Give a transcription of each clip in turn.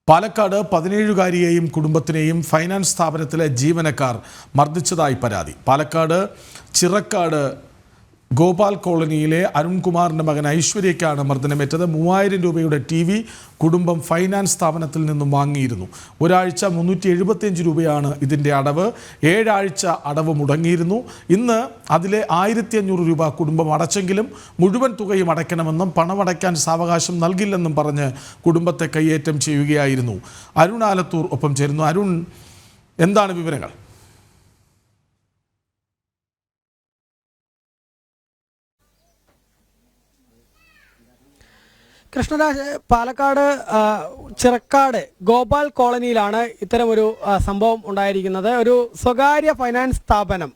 പാലക്കാട് 17-കാരിയെയും കുടുംബത്തിനെയും ഫൈനാൻസ് സ്ഥാപനത്തിലെ ജീവനക്കാർ മർദ്ദിച്ചതായി പരാതി. പാലക്കാട് ചിറക്കാട് ഗോപാൽ കോളനിയിലെ അരുൺകുമാറിൻ്റെ മകൻ ഐശ്വര്യയ്ക്കാണ് മർദ്ദനമേറ്റത്. 3000 രൂപയുടെ TV കുടുംബം ഫൈനാൻസ് സ്ഥാപനത്തിൽ നിന്നും വാങ്ങിയിരുന്നു. ഒരാഴ്ച 375 രൂപയാണ് ഇതിൻ്റെ അടവ്. 7 ആഴ്ച അടവ് മുടങ്ങിയിരുന്നു. ഇന്ന് അതിലെ 1500 രൂപ കുടുംബം അടച്ചെങ്കിലും മുഴുവൻ തുകയും അടയ്ക്കണമെന്നും പണമടയ്ക്കാൻ സാവകാശം നൽകില്ലെന്നും പറഞ്ഞ് കുടുംബത്തെ കയ്യേറ്റം ചെയ്യുകയായിരുന്നു. അരുൺ ആലത്തൂർ ഒപ്പം ചേരുന്നു. അരുൺ, എന്താണ് വിവരങ്ങൾ? കൃഷ്ണരാജ്, പാലക്കാട് ചിറക്കാട് ഗോപാൽ കോളനിയിലാണ് ഇത്തരമൊരു സംഭവം ഉണ്ടായിരിക്കുന്നത്. ഒരു സ്വകാര്യ ഫൈനാൻസ് സ്ഥാപനം,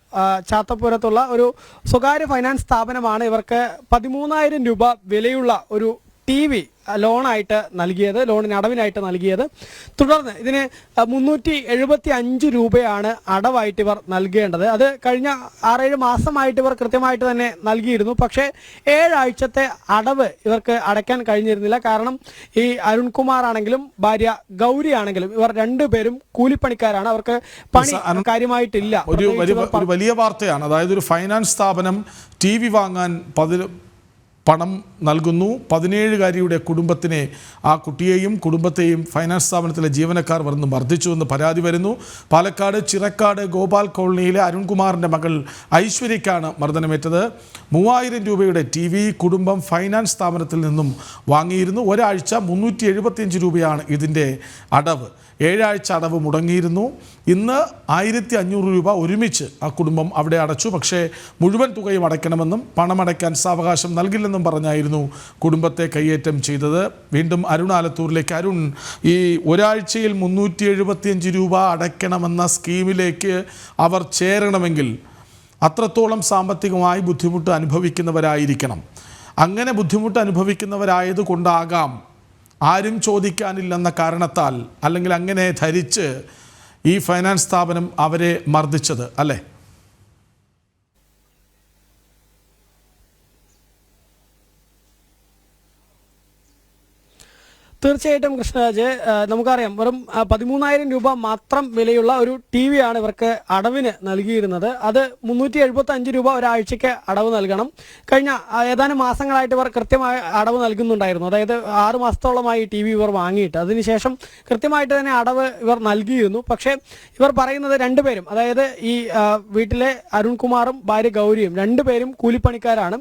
ചാത്തപ്പുരത്തുള്ള ഒരു സ്വകാര്യ ഫൈനാൻസ് സ്ഥാപനമാണ് ഇവർക്ക് 13,000 രൂപ വിലയുള്ള ഒരു TV ലോണായിട്ട് നൽകിയത്, ലോണിന് അടവിനായിട്ട് നൽകിയത്. തുടർന്ന് ഇതിന് 375 രൂപയാണ് അടവായിട്ട് ഇവർ നൽകേണ്ടത്. അത് കഴിഞ്ഞ 6-7 മാസമായിട്ട് ഇവർ കൃത്യമായിട്ട് തന്നെ നൽകിയിരുന്നു. പക്ഷേ 7 ആഴ്ചത്തെ അടവ് ഇവർക്ക് അടയ്ക്കാൻ കഴിഞ്ഞിരുന്നില്ല. കാരണം ഈ അരുൺകുമാർ ആണെങ്കിലും ഭാര്യ ഗൗരി ആണെങ്കിലും ഇവർ രണ്ടുപേരും കൂലിപ്പണിക്കാരാണ്. അവർക്ക് പണി കാര്യമായിട്ടില്ല. ഒരു വലിയ വാർത്തയാണ്. അതായത് ഒരു ഫൈനാൻസ് സ്ഥാപനം TV വാങ്ങാൻ പണം നൽകുന്നു. 17-കാരിയുടെ കുടുംബത്തിനെ, ആ കുട്ടിയെയും കുടുംബത്തെയും ഫൈനാൻസ് സ്ഥാപനത്തിലെ ജീവനക്കാർ വന്ന് മർദ്ദിച്ചുവെന്ന് പരാതി വരുന്നു. പാലക്കാട് ചിറക്കാട് ഗോപാൽ കോളനിയിലെ അരുൺകുമാറിൻ്റെ മകൾ ഐശ്വര്യയ്ക്കാണ് മർദ്ദനമേറ്റത്. 3000 രൂപയുടെ TV കുടുംബം ഫൈനാൻസ് സ്ഥാപനത്തിൽ നിന്നും വാങ്ങിയിരുന്നു. ഒരാഴ്ച 375 രൂപയാണ് ഇതിൻ്റെ അടവ്. 7 ആഴ്ച അടവ് മുടങ്ങിയിരുന്നു. ഇന്ന് 1500 രൂപ ഒരുമിച്ച് ആ കുടുംബം അവിടെ അടച്ചു. പക്ഷേ മുഴുവൻ തുകയും അടയ്ക്കണമെന്നും പണമടയ്ക്കാൻ സാവകാശം നൽകില്ലെന്നും പറഞ്ഞായിരുന്നു കുടുംബത്തെ കയ്യേറ്റം ചെയ്തത്. വീണ്ടും അരുൺ ആലത്തൂരിലേക്ക്. അരുൺ, ഈ ഒരാഴ്ചയിൽ 375 രൂപ അടയ്ക്കണമെന്ന സ്കീമിലേക്ക് അവർ ചേരണമെങ്കിൽ അത്രത്തോളം സാമ്പത്തികമായി ബുദ്ധിമുട്ട് അനുഭവിക്കുന്നവരായിരിക്കണം. അങ്ങനെ ബുദ്ധിമുട്ട് അനുഭവിക്കുന്നവരായത് കൊണ്ടാകാം ആരും ചോദിക്കാനില്ലെന്ന കാരണത്താൽ, അല്ലെങ്കിൽ അങ്ങനെ ധരിച്ച് ഈ ഫൈനാൻസ് സ്ഥാപനം അവരെ മർദ്ദിച്ചത്, അല്ലേ? തീർച്ചയായിട്ടും കൃഷ്ണരാജ്, നമുക്കറിയാം വെറും 13,000 രൂപ മാത്രം വിലയുള്ള ഒരു TV ആണ് ഇവർക്ക് അടവിന് നൽകിയിരുന്നത്. അത് 375 രൂപ ഒരാഴ്ചയ്ക്ക് അടവ് നൽകണം. കഴിഞ്ഞ ഏതാനും മാസങ്ങളായിട്ട് ഇവർ കൃത്യമായ അടവ് നൽകുന്നുണ്ടായിരുന്നു. അതായത് 6 മാസത്തോളമായി TV ഇവർ വാങ്ങിയിട്ട് അതിനുശേഷം കൃത്യമായിട്ട് തന്നെ അടവ് ഇവർ നൽകിയിരുന്നു. പക്ഷേ ഇവർ പറയുന്നത് രണ്ടുപേരും, അതായത് ഈ വീട്ടിലെ അരുൺകുമാറും ഭാര്യ ഗൗരിയും രണ്ടുപേരും കൂലിപ്പണിക്കാരാണ്.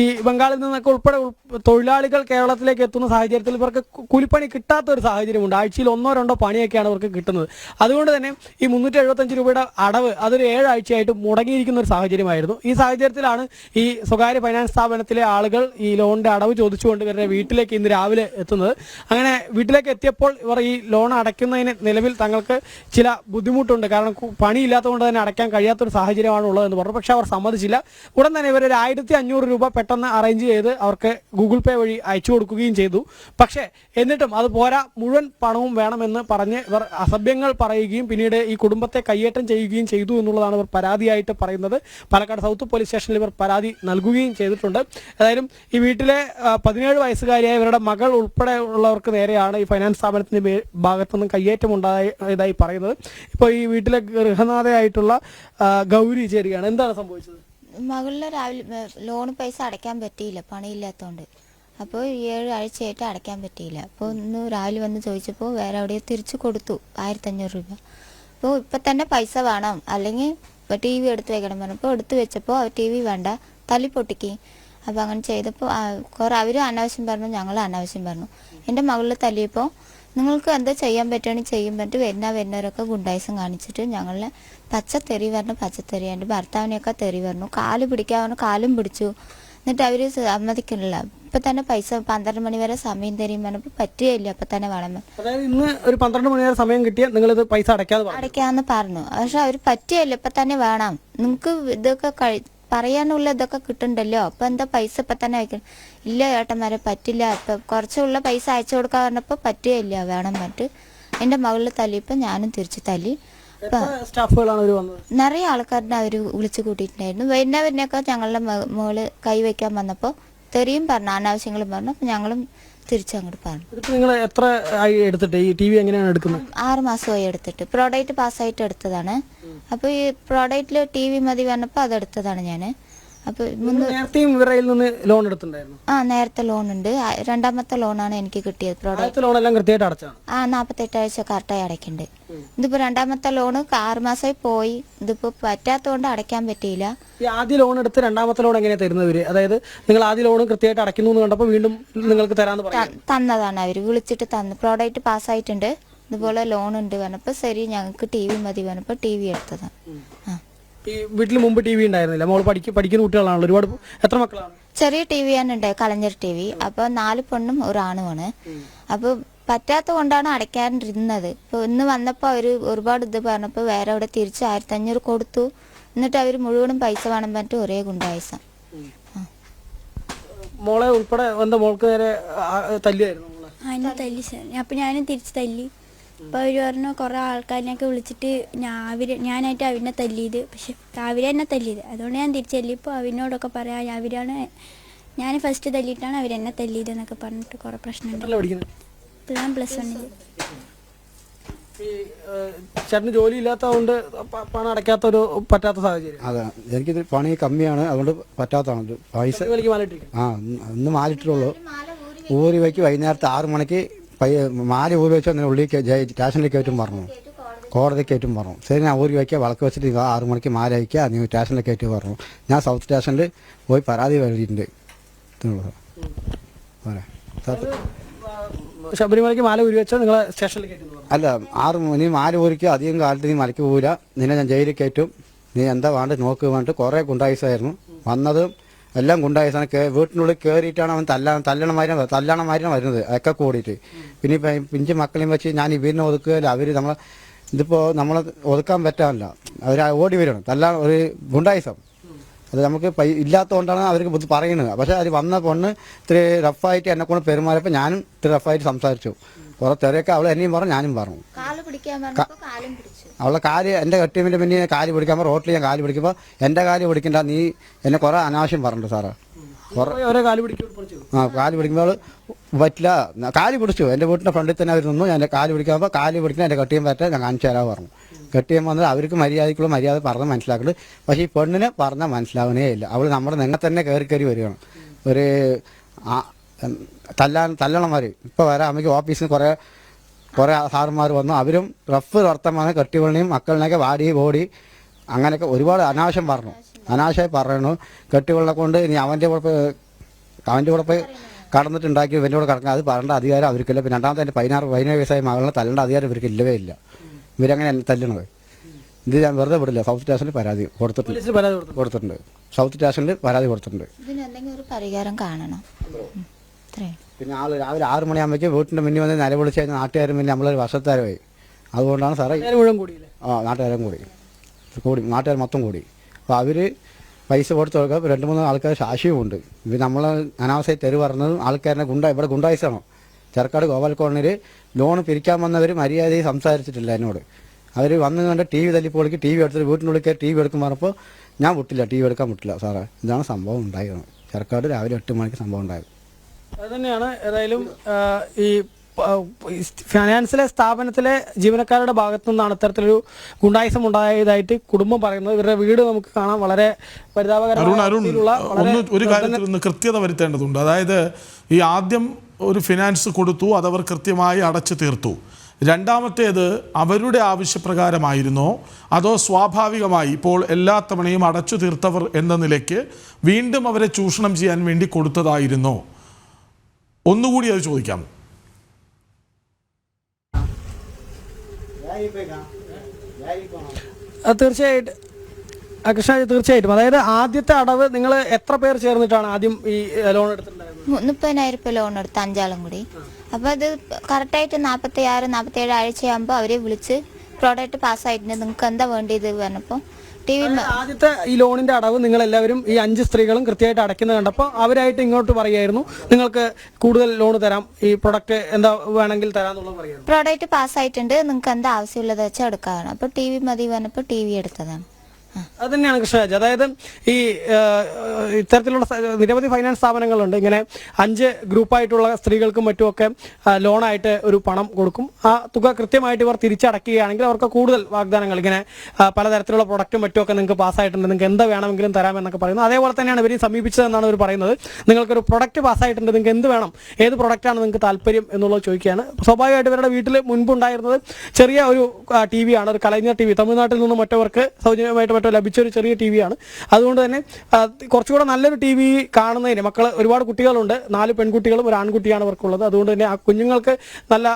ഈ ബംഗാളിൽ നിന്നൊക്കെ ഉൾപ്പെടെ തൊഴിലാളികൾ കേരളത്തിലേക്ക് എത്തുന്ന സാഹചര്യത്തിൽ ഇവർക്ക് കൂലിപ്പണി കിട്ടാത്തൊരു സാഹചര്യമുണ്ട്. ആഴ്ചയിൽ 1-2 പണിയൊക്കെയാണ് അവർക്ക് കിട്ടുന്നത്. അതുകൊണ്ട് തന്നെ ഈ 375 രൂപയുടെ അടവ് അതൊരു 7 ആഴ്ചയായിട്ട് മുടങ്ങിയിരിക്കുന്ന ഒരു സാഹചര്യമായിരുന്നു. ഈ സാഹചര്യത്തിലാണ് ഈ സ്വകാര്യ ഫൈനാൻസ് സ്ഥാപനത്തിലെ ആളുകൾ ഈ ലോണിൻ്റെ അടവ് ചോദിച്ചുകൊണ്ട് ഇവരുടെ വീട്ടിലേക്ക് ഇന്ന് രാവിലെ എത്തുന്നത്. അങ്ങനെ വീട്ടിലേക്ക് എത്തിയപ്പോൾ ഇവർ ഈ ലോൺ അടയ്ക്കുന്നതിന് നിലവിൽ തങ്ങൾക്ക് ചില ബുദ്ധിമുട്ടുണ്ട്, കാരണം പണിയില്ലാത്തതുകൊണ്ട് തന്നെ അടയ്ക്കാൻ കഴിയാത്തൊരു സാഹചര്യമാണ് ഉള്ളതെന്ന് പറഞ്ഞു. പക്ഷേ അവർ സമ്മതിച്ചില്ല. ഉടൻ തന്നെ ഇവർ 1500 രൂപ പെട്ടെന്ന് അറേഞ്ച് ചെയ്ത് അവർക്ക് ഗൂഗിൾ പേ വഴി അയച്ചു കൊടുക്കുകയും ചെയ്തു. പക്ഷേ എന്നിട്ടും അത് പോരാ, മുഴുവൻ പണവും വേണമെന്ന് പറഞ്ഞ് ഇവർ അസഭ്യങ്ങൾ പറയുകയും പിന്നീട് ഈ കുടുംബത്തെ കയ്യേറ്റം ചെയ്യുകയും ചെയ്തു എന്നുള്ളതാണ് ഇവർ പരാതിയായിട്ട് പറയുന്നത്. പാലക്കാട് സൗത്ത് പോലീസ് സ്റ്റേഷനിൽ ഇവർ പരാതി നൽകുകയും ചെയ്തിട്ടുണ്ട്. ഏതായാലും ഈ വീട്ടിലെ 17 വയസ്സുകാരിയായ ഇവരുടെ മകൾ ഉൾപ്പെടെ ഉള്ളവർക്ക് നേരെയാണ് ഈ ഫൈനാൻസ് സ്ഥാപനത്തിൻ്റെ ഭാഗത്തുനിന്നും കയ്യേറ്റം ഉണ്ടായതായി പറയുന്നത്. ഇപ്പോൾ ഈ വീട്ടിലെ ഗൃഹനാഥയായിട്ടുള്ള ഗൗരി ചേരുകയാണ്. എന്താണ് സംഭവിച്ചത്? മകളിലെ രാവിലെ ലോൺ പൈസ അടയ്ക്കാൻ പറ്റിയില്ല, പണിയില്ലാത്തതുകൊണ്ട്. അപ്പോൾ 7 ആഴ്ചയായിട്ട് അടയ്ക്കാൻ പറ്റിയില്ല. അപ്പോൾ ഇന്ന് രാവിലെ വന്ന് ചോദിച്ചപ്പോൾ വേറെ എവിടെയോ തിരിച്ചു കൊടുത്തു 1500 രൂപ. അപ്പോൾ ഇപ്പം തന്നെ പൈസ വേണം, അല്ലെങ്കിൽ ഇപ്പോൾ TV എടുത്ത് വെക്കണം പറഞ്ഞപ്പോൾ എടുത്ത് വെച്ചപ്പോൾ TV വേണ്ട, തല്ലി പൊട്ടിക്കി. അപ്പോൾ അങ്ങനെ ചെയ്തപ്പോൾ കുറേ അവരും അനാവശ്യം പറഞ്ഞു, ഞങ്ങളും അനാവശ്യം പറഞ്ഞു. എൻ്റെ മകളിൽ തല്ലിയപ്പോൾ നിങ്ങൾക്ക് എന്താ ചെയ്യാൻ പറ്റുകയാണെങ്കിൽ ചെയ്യാൻ പറ്റും, വരുന്നവരൊക്കെ ഗുണ്ടായിസം കാണിച്ചിട്ട് ഞങ്ങളെ പച്ചത്തെറി പറഞ്ഞു, പച്ചത്തെറി. എൻ്റെ ഭർത്താവിനെയൊക്കെ തെറി പറഞ്ഞു, കാല് പിടിക്കാൻ പറഞ്ഞു, കാലും പിടിച്ചു. എന്നിട്ട് അവർ സമ്മതിക്കുന്നില്ല. ഇപ്പം തന്നെ പൈസ 12 മണി വരെ സമയം തരും പറഞ്ഞപ്പോൾ പറ്റുകയില്ല, അപ്പം തന്നെ വേണം. അതായത് ഇന്ന് ഒരു 12 മണി വരെ സമയം കിട്ടിയാൽ നിങ്ങളിത് പൈസ അടയ്ക്കാമെന്ന് പറഞ്ഞു. പക്ഷെ അവർ പറ്റുകയില്ല, ഇപ്പം തന്നെ വേണം, നിങ്ങൾക്ക് ഇതൊക്കെ പറയാനുള്ള ഇതൊക്കെ കിട്ടുന്നുണ്ടല്ലോ, അപ്പം എന്താ പൈസ ഇപ്പം തന്നെ വയ്ക്കണം. ഇല്ല ഏട്ടന്മാരെ പറ്റില്ല, ഇപ്പം കുറച്ചുള്ള പൈസ അയച്ചു കൊടുക്കാൻ പറഞ്ഞപ്പോൾ പറ്റുകയില്ല, വേണം പറഞ്ഞിട്ട് എൻ്റെ മകളിൽ തല്ലിയപ്പോൾ ഞാനും തിരിച്ച് തല്ലി. നിറയെ ആൾക്കാരുടെ അവർ വിളിച്ചു കൂട്ടിയിട്ടുണ്ടായിരുന്നു. വരുന്നവരിനൊക്കെ ഞങ്ങളുടെ മോള് കൈവയ്ക്കാൻ വന്നപ്പോൾ തെറിയും പറഞ്ഞു, അനാവശ്യങ്ങളും പറഞ്ഞു. അപ്പം ഞങ്ങളും തിരിച്ചങ്ങോട്ട് പറഞ്ഞു. ഇതിപ്പോൾ നിങ്ങൾ എത്ര ആയി എടുത്തിട്ട് ഈ ടി വി എങ്ങനെയാണ് എടുക്കുന്നത്? 6 മാസമായി എടുത്തിട്ട്. പ്രോഡക്റ്റ് പാസ്സായിട്ട് എടുത്തതാണ്. അപ്പോൾ ഈ പ്രോഡക്റ്റിൽ ടി വി മതി പറഞ്ഞപ്പോൾ അതെടുത്തതാണ് ഞാൻ. അപ്പോൾ നേരത്തെയും ഇവരയിൽ നിന്ന് ലോൺ എടുത്തിട്ടുണ്ടായിരുന്നു? നേരത്തെ ലോൺ ഉണ്ട്. രണ്ടാമത്തെ ലോണാണ് എനിക്ക് കിട്ടിയത്. പ്രോഡക്റ്റ് ലോൺ എല്ലാം കൃത്യമായിട്ട് അടച്ചാണ്? 48 ആഴ്ച കറക്റ്റായി അടയ്ക്കുന്നുണ്ട്. ഇതിപ്പോൾ രണ്ടാമത്തെ ലോണ് 6 മാസമായി പോയി. ഇതിപ്പോൾ പറ്റാത്തതുകൊണ്ട് അടയ്ക്കാൻ പറ്റിയില്ല. ഈ ആദ്യ ലോൺ എടുത്ത് രണ്ടാമത്തെ ലോൺ എങ്ങനെയാണ് തരുന്നത്? അതായത് നിങ്ങൾ ആദ്യ ലോൺ കൃത്യമായിട്ട് അടയ്ക്കുന്നു എന്ന് കണ്ടപ്പോൾ വീണ്ടും നിങ്ങൾക്ക് തരാമെന്ന് പറയാം തന്നതാണ് അവർ വിളിച്ചിട്ട് തന്നു. പ്രോഡക്റ്റ് പാസ്സായിട്ടുണ്ട്, ഇതുപോലെ ലോൺ ഉണ്ട് പറഞ്ഞപ്പോൾ ശരി ഞങ്ങൾക്ക് ടി വി മതി പറഞ്ഞപ്പോൾ ടി വി എടുത്തതാണ്. ഈ വീട്ടിൽ മുമ്പ് ടി വി ഉണ്ടായിരുന്നില്ല? മോൾ പഠിക്കുന്ന കുട്ടികളാണല്ലോ, ഒരുപാട്. എത്ര മക്കളാണ്? ചെറിയ ടി വി ആണ് ഉണ്ടായത്, കളഞ്ഞർ ടി വി. അപ്പോൾ 4 പെണ്ണും 1 ആണുമാണ്. അപ്പോൾ പറ്റാത്ത കൊണ്ടാണ് അടയ്ക്കാണ്ടിരുന്നത്. ഇപ്പോൾ ഇന്ന് വന്നപ്പോൾ അവർ ഒരുപാട് ഇത് പറഞ്ഞപ്പോൾ വേറെ അവിടെ തിരിച്ച് 1500 കൊടുത്തു. എന്നിട്ട് അവർ മുഴുവനും പൈസ വേണം പറഞ്ഞിട്ട് ഒരേ ഗുണ്ടായിസം. മോളെ ഉൾപ്പെടെ എന്താ മോൾക്ക് നേരെ തല്ലിയായിരുന്നു? അതിനെ തല്ലി സാർ. അപ്പം ഞാനും തിരിച്ച് തല്ലി. അപ്പോൾ അവർ പറഞ്ഞു കുറേ ആൾക്കാരിനെയൊക്കെ വിളിച്ചിട്ട് ഞാനായിട്ട് അവരിനെ തല്ലിയത്. പക്ഷെ അവരെന്നെ തല്ലിയത്. അതുകൊണ്ട് ഞാൻ തിരിച്ച് തല്ലി. ഇപ്പോൾ അവരിനോടൊക്കെ പറയാം അവരാണ് ഞാൻ ഫസ്റ്റ് തല്ലിയിട്ടാണ് അവരെന്നെ തല്ലിയത് എന്നൊക്കെ പറഞ്ഞിട്ട് കുറേ പ്രശ്നമുണ്ട്. ഇപ്പോൾ ഞാൻ +1. ചേട്ടന് ജോലി ഇല്ലാത്തതുകൊണ്ട് പണം അടയ്ക്കാത്തൊരു പറ്റാത്ത സാഹചര്യം? അതെ, എനിക്കിത് പണി കമ്മിയാണ്, അതുകൊണ്ട് പറ്റാത്തതാണ്. പൈസ ഇന്ന് മാലിട്ടുള്ളൂ. ഊരി വയ്ക്ക് വൈകുന്നേരത്തെ 6 മണിക്ക് മാല ഊരി വെച്ച് ഉള്ളിൽ സ്റ്റേഷനിലേക്ക് കയറ്റും പറഞ്ഞു, കോടതി കയറ്റും പറഞ്ഞു. ശരി, ഞാൻ ഊരി വയ്ക്കുക, വിളക്ക് വെച്ചിട്ട് 6 മണിക്ക് മാല അയക്കുക, നീ സ്റ്റേഷനിലേക്ക് കയറ്റി പറഞ്ഞു. ഞാൻ സൗത്ത് സ്റ്റേഷനിൽ പോയി പരാതി എഴുതിയിട്ടുണ്ട്. ശബരിമലയ്ക്ക് മാല ഊരി വെച്ചാൽ നിങ്ങൾ സ്റ്റേഷനിലേക്ക് അല്ല, 6 നീ മാല ഊരിക്കുക, അധികം കാലത്ത് നീ മലയ്ക്ക് പോവില്ല, നിന്നെ ഞാൻ ജയിലിൽ കയറ്റും, നീ എന്താ വേണ്ട നോക്ക് വേണ്ടിട്ട് കുറേ ഗുണ്ടായുസായിരുന്നു വന്നതും. എല്ലാം ഗുണ്ടായുസാണ്. വീട്ടിനുള്ളിൽ കയറിയിട്ടാണ് അവൻ തല്ലണമാരിയാണ് വരുന്നത്, ഒക്കെ കൂടിയിട്ട്. പിന്നെ ഇപ്പം പിഞ്ച് മക്കളെയും വെച്ച് ഞാൻ ഇവരിനെ ഒതുക്കുകയില്ല. അവർ ഇതിപ്പോൾ നമ്മളെ ഒതുക്കാൻ പറ്റാനില്ല, അവർ ഓടി വരണം ഒരു ഗുണ്ടായുസം. അത് നമുക്ക് ഇല്ലാത്തതുകൊണ്ടാണ് അവർക്ക് ബുദ്ധി പറയുന്നത്. പക്ഷേ അത് വന്ന പൊണ്ണ് ഇത്തിരി റഫായിട്ട് എന്നെ കൊണ്ട് പെരുമാറിയപ്പോൾ ഞാനും ഇത്തിരി റഫായിട്ട് സംസാരിച്ചു. കുറേ തെരയൊക്കെ അവൾ എന്നെയും പറഞ്ഞു, ഞാനും പറഞ്ഞു. അവളുടെ കാല് എൻ്റെ കെട്ടിയതിൻ്റെ പിന്നെ കാല് പിടിക്കാൻ റോട്ടിൽ ഞാൻ കാല് പിടിക്കുമ്പോൾ എൻ്റെ കാല് പിടിക്കണ്ട, നീ എന്നെ കുറേ അനാവശ്യം പറഞ്ഞു സാറേ. കാല് പിടിക്കുമ്പോൾ അവൾ പറ്റില്ല, കാല് പിടിച്ചു. എൻ്റെ വീട്ടിൻ്റെ ഫ്രണ്ടിൽ തന്നെ അവർ നിന്നു. ഞാൻ കാല് പിടിക്കുമ്പോൾ കാല് പിടിക്കുന്ന എൻ്റെ കെട്ടിയം പറ്റാൻ ഞാൻ കാണിച്ചു തരാൻ പറഞ്ഞു. കെട്ടിയം വന്നത് അവർക്ക് മര്യാദയ്ക്കുള്ള മര്യാദ പറഞ്ഞ് മനസ്സിലാക്കുന്നുണ്ട്. പക്ഷേ ഈ പെണ്ണിനെ പറഞ്ഞാൽ മനസ്സിലാവണേ ഇല്ല. അവൾ നമ്മുടെ നെങ്ങ തന്നെ കയറി വരികയാണ്. ഒരു തല്ലണമാർ ഇപ്പോൾ വരാം. അമ്മയ്ക്ക് ഓഫീസിൽ നിന്ന് കുറേ സാറുമാർ വന്നു. അവരും റഫ് വർത്തമാനം കെട്ടിവെള്ളിയും മക്കളിനെയൊക്കെ വാടി ഓടി അങ്ങനെയൊക്കെ ഒരുപാട് അനാവശ്യമായി പറയണു. കെട്ടിവെള്ളം കൊണ്ട് ഇനി അവൻ്റെ കൂടെ പോയി കടന്നിട്ടുണ്ടാക്കി ഇവൻ്റെ കൂടെ കിടക്കാൻ അത് പറയേണ്ട അധികാരം അവർക്കില്ല. പിന്നെ രണ്ടാമത്തെ എൻ്റെ 17 വയസ്സായ മകളിനെ തല്ലേണ്ട അധികാരം ഇവർക്ക് ഇല്ലവേ ഇല്ല. ഇവരങ്ങനെ തല്ലണത്. ഇത് ഞാൻ വെറുതെ വിടില്ല. സൗത്ത് സ്റ്റേഷനിൽ പരാതി കൊടുത്തിട്ടുണ്ട്. സൗത്ത് സ്റ്റേഷനിൽ പരാതി കൊടുത്തിട്ടുണ്ട്. ഒരു പരിഹാരം കാണണം. പിന്നെ രാവിലെ 6 മണിയാകുമ്പോഴേക്ക് വീട്ടിൻ്റെ മുന്നിൽ വന്ന് നിലവിളിച്ച് കഴിഞ്ഞാൽ നാട്ടുകാരും പിന്നെ നമ്മളൊരു വർഷത്താരമായി. അതുകൊണ്ടാണ് സാറേ നാട്ടുകാരും കൂടി നാട്ടുകാർ മൊത്തം കൂടി. അപ്പോൾ അവർ പൈസ കൊടുത്ത് കൊടുക്കുക. 2-3 ആൾക്കാർ സാക്ഷിയുമുണ്ട്. ഇത് നമ്മൾ അനാവശ്യമായി തെരു പറഞ്ഞതും ആൾക്കാരെ ഇവിടെ ഗുണ്ടായിസാണോ. ചെറുക്കാട് ഗോപാൽ കോളനിയിൽ ലോൺ പിരിക്കാൻ വന്നവർ മര്യാദയിൽ സംസാരിച്ചിട്ടില്ല എന്നോട്. അവർ വന്ന് കണ്ട് ടി വി തല്ലിപ്പോളിക്ക് ടി വി എടുത്തിട്ട് വീട്ടിനുള്ളിൽ ടി വി എടുക്കും പറഞ്ഞപ്പോൾ ഞാൻ വിട്ടില്ല, ടി വി എടുക്കാൻ വിട്ടില്ല സാറേ. ഇതാണ് സംഭവം ഉണ്ടായത്. ചെറുക്കാട് രാവിലെ 8 മണിക്ക് സംഭവം ഉണ്ടായത്. അത് തന്നെയാണ്. ഏതായാലും ഈ ഫിനാൻസിലെ സ്ഥാപനത്തിലെ ജീവനക്കാരുടെ ഭാഗത്തു നിന്നാണ് ഇത്തരത്തിലൊരു ഗുണ്ടായിസം ഉണ്ടായതായിട്ട് കുടുംബം പറയുന്നത്. ഇവരുടെ വീട് നമുക്ക് കാണാം. വളരെ ഒരു കാര്യത്തിൽ നിന്ന് കൃത്യത വരുത്തേണ്ടതുണ്ട്. അതായത് ഈ ആദ്യം ഒരു ഫിനാൻസ് കൊടുത്തു, അതവർ കൃത്യമായി അടച്ചു തീർത്തു. രണ്ടാമത്തേത് അവരുടെ ആവശ്യപ്രകാരമായിരുന്നോ അതോ സ്വാഭാവികമായി ഇപ്പോൾ എല്ലാ തവണയും അടച്ചു തീർത്തവർ എന്ന നിലയ്ക്ക് വീണ്ടും അവരെ ചൂഷണം ചെയ്യാൻ വേണ്ടി കൊടുത്തതായിരുന്നോ? ഒന്നുകൂടി അത് ചോദിക്കാം. തീർച്ചയായിട്ടും. അതായത് ആദ്യത്തെ അടവ് നിങ്ങൾ എത്ര പേർ ചേർന്നിട്ടാണ് ആദ്യം ഈ ലോൺ എടുത്തിട്ടുണ്ടായിരുന്നത്? 30,000 രൂപ ലോൺ എടുത്ത് 5 ആളും കൂടി. അപ്പോൾ അത് കറക്റ്റായിട്ട് 46-47 ആഴ്ചയാകുമ്പോൾ അവരെ വിളിച്ച് പ്രോഡക്റ്റ് പാസ്സായിട്ടുണ്ട്, നിങ്ങൾക്ക് എന്താ വേണ്ടിയത് പറഞ്ഞപ്പോൾ ആദ്യത്തെ ഈ ലോണിന്റെ അടവ് നിങ്ങൾ എല്ലാവരും ഈ 5 സ്ത്രീകളും കൃത്യമായിട്ട് അടയ്ക്കുന്നത് കണ്ടപ്പോൾ അവരായിട്ട് ഇങ്ങോട്ട് പറയായിരുന്നു നിങ്ങൾക്ക് കൂടുതൽ ലോൺ തരാം, ഈ പ്രൊഡക്റ്റ് എന്താ വേണമെങ്കിൽ തരാന്നുള്ളത് പറയാം. പ്രോഡക്റ്റ് പാസ്സായിട്ടുണ്ട്, നിങ്ങൾക്ക് എന്താ ആവശ്യമുള്ളത് വെച്ചാൽ എടുക്കാതാണ്. അപ്പോൾ ടി വി മതി പറഞ്ഞപ്പോൾ ടി വി എടുത്തതാണ്. അത് തന്നെയാണ് കൃഷ്ണരാജ്. അതായത് ഈ ഇത്തരത്തിലുള്ള നിരവധി ഫൈനാൻസ് സ്ഥാപനങ്ങളുണ്ട്. ഇങ്ങനെ 5 ഗ്രൂപ്പായിട്ടുള്ള സ്ത്രീകൾക്കും മറ്റുമൊക്കെ ലോണായിട്ട് ഒരു പണം കൊടുക്കും. ആ തുക കൃത്യമായിട്ട് ഇവർ തിരിച്ചടക്കുകയാണെങ്കിൽ അവർക്ക് കൂടുതൽ വാഗ്ദാനങ്ങൾ, ഇങ്ങനെ പലതരത്തിലുള്ള പ്രൊഡക്റ്റും മറ്റുമൊക്കെ നിങ്ങൾക്ക് പാസ്സായിട്ടുണ്ട്, നിങ്ങൾക്ക് എന്ത് വേണമെങ്കിലും തരാമെന്നൊക്കെ പറയുന്നു. അതേപോലെ തന്നെയാണ് ഇവർ സമീപിച്ചതെന്നാണ് ഇവർ പറയുന്നത്. നിങ്ങൾക്കൊരു പ്രൊഡക്റ്റ് പാസ്സായിട്ടുണ്ട്, നിങ്ങൾക്ക് എന്ത് വേണം, ഏത് പ്രൊഡക്റ്റാണ് നിങ്ങൾക്ക് താല്പര്യം എന്നുള്ളത് ചോദിക്കുകയാണ്. സ്വാഭാവികമായിട്ട് ഇവരുടെ വീട്ടിൽ മുൻപുണ്ടായിരുന്നത് ചെറിയ ഒരു TV ആണ്, ഒരു കലൈഞ്ഞർ TV, തമിഴ്നാട്ടിൽ നിന്നും മറ്റവർക്ക് സൗജന്യമായിട്ട് മറ്റോ ലഭിച്ചൊരു ചെറിയ TV ആണ്. അതുകൊണ്ട് തന്നെ കുറച്ചുകൂടെ നല്ലൊരു TV കാണുന്നതിന് മക്കൾ, ഒരുപാട് കുട്ടികളുണ്ട്, 4 പെൺകുട്ടികളും ഒരു ആൺകുട്ടിയാണ് ഇവർക്കുള്ളത്. അതുകൊണ്ട് തന്നെ ആ കുഞ്ഞുങ്ങൾക്ക് നല്ല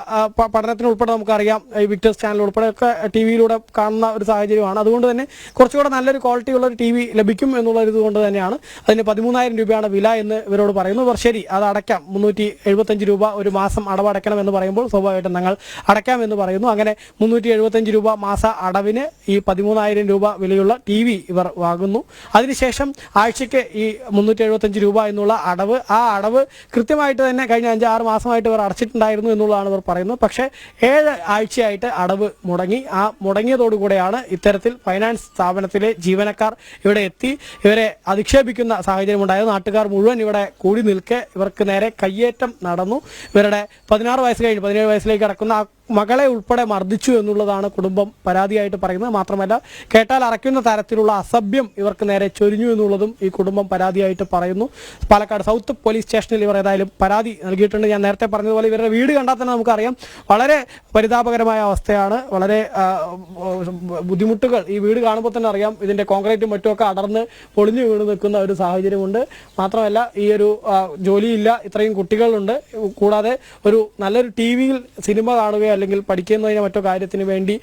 പഠനത്തിന് ഉൾപ്പെടെ നമുക്കറിയാം ഈ വിക്ടേഴ്സ് ചാനൽ ഉൾപ്പെടെയൊക്കെ TV-യിലൂടെ കാണുന്ന ഒരു സാഹചര്യമാണ്. അതുകൊണ്ട് തന്നെ കുറച്ചുകൂടെ നല്ലൊരു ക്വാളിറ്റിയുള്ള ഒരു TV ലഭിക്കും എന്നുള്ളത് കൊണ്ട് തന്നെയാണ് അതിന് 13,000 രൂപയാണ് വില എന്ന് ഇവരോട് പറയുന്നു. ഇവർ ശരി, അത് അടയ്ക്കാം, 375 രൂപ ഒരു മാസം അടവ് അടയ്ക്കണം എന്ന് പറയുമ്പോൾ സ്വാഭാവികമായിട്ടും ഞങ്ങൾ അടയ്ക്കാം എന്ന് പറയുന്നു. അങ്ങനെ 375 രൂപ മാസ അടവിന് ഈ 13,000 രൂപ വിലയുള്ള TV ഇവർ വാങ്ങുന്നു. അതിനുശേഷം ആഴ്ചയ്ക്ക് ഈ 375 രൂപ എന്നുള്ള അടവ്, ആ അടവ് കൃത്യമായിട്ട് തന്നെ കഴിഞ്ഞ 5-6 മാസമായിട്ട് ഇവർ അടച്ചിട്ടുണ്ടായിരുന്നു എന്നുള്ളതാണ് ഇവർ പറയുന്നത്. പക്ഷേ 7 ആഴ്ചയായിട്ട് അടവ് മുടങ്ങി. ആ മുടങ്ങിയതോടുകൂടെയാണ് ഇത്തരത്തിൽ ഫൈനാൻസ് സ്ഥാപനത്തിലെ ജീവനക്കാർ ഇവിടെ എത്തി ഇവരെ അധിക്ഷേപിക്കുന്ന സാഹചര്യം ഉണ്ടായത്. നാട്ടുകാർ മുഴുവൻ ഇവിടെ കൂടി നിൽക്കെ ഇവർക്ക് നേരെ കയ്യേറ്റം നടന്നു. ഇവരുടെ 16 വയസ്സ് കഴിഞ്ഞ് 17 വയസ്സിലേക്ക് കടക്കുന്ന ആ മകളെ ഉൾപ്പെടെ മർദ്ദിച്ചു എന്നുള്ളതാണ് കുടുംബം പരാതിയായിട്ട് പറയുന്നത്. മാത്രമല്ല കേട്ടാൽ അറയ്ക്കുന്ന തരത്തിലുള്ള അസഭ്യം ഇവർക്ക് നേരെ ചൊരിഞ്ഞു എന്നുള്ളതും ഈ കുടുംബം പരാതിയായിട്ട് പറയുന്നു. പാലക്കാട് സൗത്ത് പോലീസ് സ്റ്റേഷനിൽ ഇവർ ഏതായാലും പരാതി നൽകിയിട്ടുണ്ട്. ഞാൻ നേരത്തെ പറഞ്ഞതുപോലെ ഇവരുടെ വീട് കണ്ടാൽ തന്നെ നമുക്കറിയാം വളരെ പരിതാപകരമായ അവസ്ഥയാണ്, വളരെ ബുദ്ധിമുട്ടുകൾ ഈ വീട് കാണുമ്പോൾ തന്നെ അറിയാം. ഇതിൻ്റെ കോൺക്രീറ്റും മറ്റുമൊക്കെ അടർന്ന് പൊളിഞ്ഞു വീണ് നിൽക്കുന്ന ഒരു സാഹചര്യമുണ്ട്. മാത്രമല്ല ഈ ഒരു ജോലിയില്ല, ഇത്രയും കുട്ടികളുണ്ട്, കൂടാതെ ഒരു നല്ലൊരു TV-യിൽ സിനിമ കാണുകയോ അല്ലെങ്കിൽ പഠിക്കുന്നതിനോ മറ്റോ കാര്യത്തിന് വേണ്ടി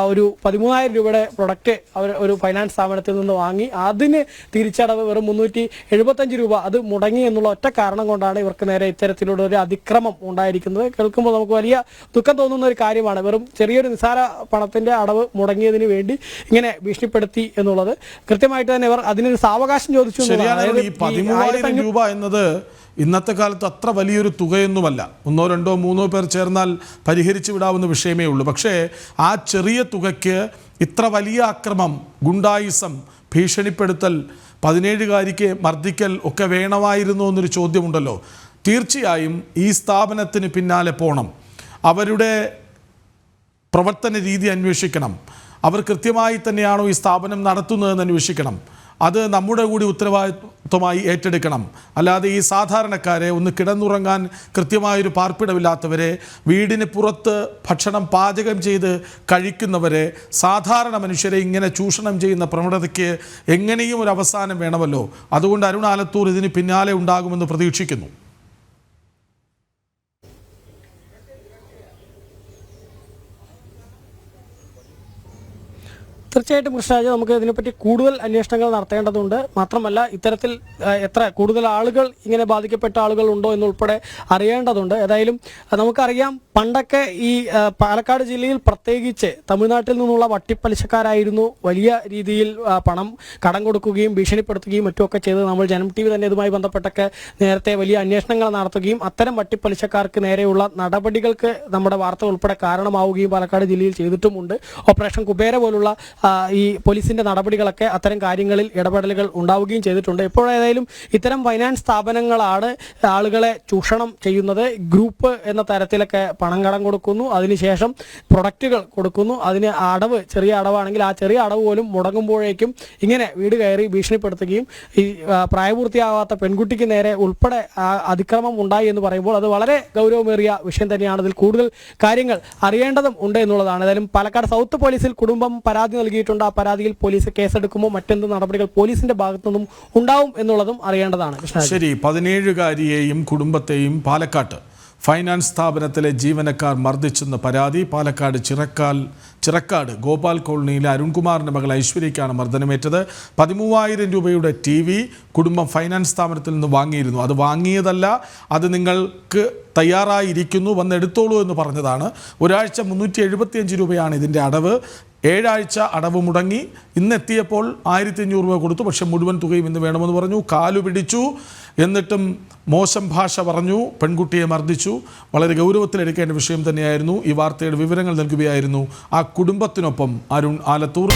ഒരു 13,000 രൂപയുടെ പ്രൊഡക്റ്റ് അവർ ഒരു ഫൈനാൻസ് സ്ഥാപനത്തിൽ നിന്ന് വാങ്ങി അതിന് തിരിച്ചടവ് വെറും 375 രൂപ അത് മുടങ്ങി എന്നുള്ള ഒറ്റ കാരണം കൊണ്ടാണ് ഇവർക്ക് നേരെ ഇത്തരത്തിലുള്ള ഒരു അതിക്രമം ഉണ്ടായിരിക്കുന്നത്. കേൾക്കുമ്പോൾ നമുക്ക് വലിയ ദുഃഖം തോന്നുന്ന ഒരു കാര്യമാണ്. വെറും ചെറിയൊരു നിസ്സാര പണത്തിന്റെ അടവ് മുടങ്ങിയതിന് വേണ്ടി ഇങ്ങനെ ഭീഷണിപ്പെടുത്തി എന്നുള്ളത്. കൃത്യമായിട്ട് തന്നെ ഇവർ അതിനൊരു സാവകാശം ചോദിച്ചു. 13,000 രൂപ എന്നത് ഇന്നത്തെ കാലത്ത് അത്ര വലിയൊരു തുകയൊന്നുമല്ല. 1, 2, 3 പേർ ചേർന്നാൽ പരിഹരിച്ചു വിടാവുന്ന വിഷയമേ ഉള്ളൂ. പക്ഷേ ആ ചെറിയ തുകയ്ക്ക് ഇത്ര വലിയ അക്രമം, ഗുണ്ടായിസം, ഭീഷണിപ്പെടുത്തൽ, 17-കാരിക്ക് മർദ്ദിക്കൽ ഒക്കെ വേണമായിരുന്നു എന്നൊരു ചോദ്യമുണ്ടല്ലോ. തീർച്ചയായും ഈ സ്ഥാപനത്തിന് പിന്നാലെ പോകണം, അവരുടെ പ്രവർത്തന രീതി അന്വേഷിക്കണം, അവർ കൃത്യമായി തന്നെയാണോ ഈ സ്ഥാപനം നടത്തുന്നതെന്ന് അന്വേഷിക്കണം. അത് നമ്മുടെ കൂടി ഉത്തരവാദിത്വമായി ഏറ്റെടുക്കണം. അല്ലാതെ ഈ സാധാരണക്കാരെ, ഒന്ന് കിടന്നുറങ്ങാൻ കൃത്യമായൊരു പാർപ്പിടമില്ലാത്തവരെ, വീടിന് പുറത്ത് ഭക്ഷണം പാചകം ചെയ്ത് കഴിക്കുന്നവരെ, സാധാരണ മനുഷ്യരെ ഇങ്ങനെ ചൂഷണം ചെയ്യുന്ന പ്രവണതയ്ക്ക് എങ്ങനെയും ഒരു അവസാനം വേണമല്ലോ. അതുകൊണ്ട് അരുൺ ആലത്തൂർ ഇതിന് പിന്നാലെ ഉണ്ടാകുമെന്ന് പ്രതീക്ഷിക്കുന്നു. തീർച്ചയായിട്ടും കൃഷ്ണരാജ്, നമുക്ക് ഇതിനെപ്പറ്റി കൂടുതൽ അന്വേഷണങ്ങൾ നടത്തേണ്ടതുണ്ട്. മാത്രമല്ല ഇത്തരത്തിൽ എത്ര കൂടുതൽ ആളുകൾ ഇങ്ങനെ ബാധിക്കപ്പെട്ട ആളുകൾ ഉണ്ടോ എന്നുൾപ്പെടെ അറിയേണ്ടതുണ്ട്. ഏതായാലും നമുക്കറിയാം, പണ്ടൊക്കെ ഈ പാലക്കാട് ജില്ലയിൽ പ്രത്യേകിച്ച് തമിഴ്നാട്ടിൽ നിന്നുള്ള വട്ടിപ്പലിശക്കാരായിരുന്നു വലിയ രീതിയിൽ പണം കടം കൊടുക്കുകയും ഭീഷണിപ്പെടുത്തുകയും മറ്റുമൊക്കെ ചെയ്ത്. നമ്മൾ ജനം TV തന്നെ ഇതുമായി ബന്ധപ്പെട്ടൊക്കെ നേരത്തെ വലിയ അന്വേഷണങ്ങൾ നടത്തുകയും അത്തരം വട്ടിപ്പലിശക്കാർക്ക് നേരെയുള്ള നടപടികൾക്ക് നമ്മുടെ വാർത്ത ഉൾപ്പെടെ കാരണമാവുകയും പാലക്കാട് ജില്ലയിൽ ചെയ്തിട്ടുമുണ്ട്. ഓപ്പറേഷൻ കുബേര പോലുള്ള ഈ പോലീസിന്റെ നടപടികളൊക്കെ അത്തരം കാര്യങ്ങളിൽ ഇടപെടലുകൾ ഉണ്ടാവുകയും ചെയ്തിട്ടുണ്ട്. എപ്പോഴേതായാലും ഇത്തരം ഫൈനാൻസ് സ്ഥാപനങ്ങളാണ് ആളുകളെ ചൂഷണം ചെയ്യുന്നത്. ഗ്രൂപ്പ് എന്ന തരത്തിലൊക്കെ പണം കടം കൊടുക്കുന്നു, അതിനുശേഷം പ്രൊഡക്റ്റുകൾ കൊടുക്കുന്നു, അതിന് അടവ്, ചെറിയ അടവാണെങ്കിൽ ആ ചെറിയ അടവ് പോലും മുടങ്ങുമ്പോഴേക്കും ഇങ്ങനെ വീട് കയറി ഭീഷണിപ്പെടുത്തുകയും ഈ പ്രായപൂർത്തിയാകാത്ത പെൺകുട്ടിക്ക് നേരെ ഉൾപ്പെടെ അതിക്രമം ഉണ്ടായി എന്ന് പറയുമ്പോൾ അത് വളരെ ഗൗരവമേറിയ വിഷയം തന്നെയാണ്. അതിൽ കൂടുതൽ കാര്യങ്ങൾ അറിയേണ്ടതും ഉണ്ട് എന്നുള്ളതാണ്. ഏതായാലും പാലക്കാട് സൗത്ത് പോലീസിൽ കുടുംബം പരാതി നൽകിയിട്ടുണ്ട്. ആ പരാതിയിൽ പോലീസ് കേസെടുക്കുമോ മറ്റെന്ത് നടപടികൾ പോലീസിന്റെ ഭാഗത്തുനിന്നും ഉണ്ടാവും എന്നുള്ളതും അറിയേണ്ടതാണ്. ശരി, 17-കാരിയെയും കുടുംബത്തെയും പാലക്കാട്ട് ഫൈനാൻസ് സ്ഥാപനത്തിലെ ജീവനക്കാർ മർദ്ദിച്ചെന്ന പരാതി. പാലക്കാട് ചിറക്കാട് ഗോപാൽ കോളനിയിലെ അരുൺകുമാറിന്റെ മകൾ ഐശ്വര്യയ്ക്കാണ് മർദ്ദനമേറ്റത്. 13,000 രൂപയുടെ TV കുടുംബം ഫൈനാൻസ് സ്ഥാപനത്തിൽ നിന്ന് വാങ്ങിയിരുന്നു. അത് വാങ്ങിയതല്ല, അത് നിങ്ങൾക്ക് തയ്യാറായിരിക്കുന്നു, വന്നെടുത്തോളൂ എന്ന് പറഞ്ഞതാണ്. ഒരാഴ്ച 375 രൂപയാണ് ഇതിൻ്റെ അടവ്. 7 ആഴ്ച അടവ് മുടങ്ങി. ഇന്നെത്തിയപ്പോൾ 1,500 രൂപ കൊടുത്തു. പക്ഷെ മുഴുവൻ തുകയും ഇന്ന് വേണമെന്ന് പറഞ്ഞു. കാലു പിടിച്ചു, എന്നിട്ടും മോശം ഭാഷ പറഞ്ഞു, പെൺകുട്ടിയെ മർദ്ദിച്ചു. വളരെ ഗൗരവത്തിലെടുക്കേണ്ട വിഷയം തന്നെയായിരുന്നു. ഈ വാർത്തയുടെ വിവരങ്ങൾ നൽകുകയായിരുന്നു ആ കുടുംബത്തിനൊപ്പം അരുൺ ആലത്തൂർ.